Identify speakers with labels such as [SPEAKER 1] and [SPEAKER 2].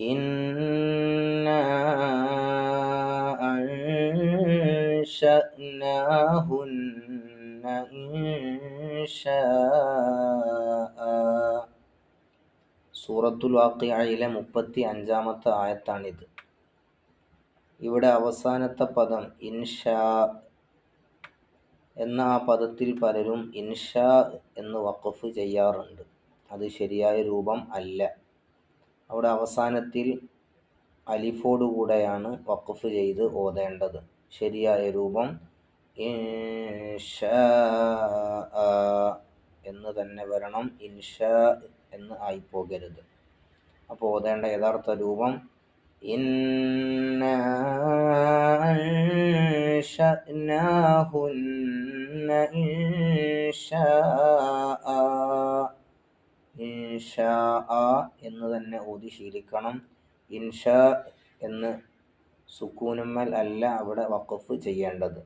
[SPEAKER 1] ഇന്നാ അൻശഅനാഹുന്ന ഇൻശാഅ. സൂറത്തുൽ വാഖിഅയിലെ 35-ാമത്തെ ആയത്താണിത്. ഇവിടെ അവസാനത്തെ പദം ഇൻഷാ എന്ന ആ പദത്തിൽ പലരും ഇൻഷാ എന്ന് വഖഫ് ചെയ്യാറുണ്ട്. അത് ശരിയായ രൂപം അല്ല. അവിടെ അവസാനത്തിൽ അലിഫോടുകൂടെയാണ് വഖഫ് ചെയ്ത് ഓതേണ്ടത്. ശരിയായ രൂപം ഇൻഷാ എന്ന് തന്നെ വരണം. ഇൻഷാ എന്ന് ആയിപ്പോകരുത്. അപ്പോൾ ഓതേണ്ട യഥാർത്ഥ രൂപം ഇന്നാ അൻശഅനാഹുന്ന ഇൻശാഅ. ഇൻശാഅ എന്ന് തന്നെ ഓതി ശീലിക്കണം. ഇൻഷാ എന്ന് സുക്കൂനുമ്മൽ അല്ല അവിടെ വഖഫ് ചെയ്യേണ്ടത്.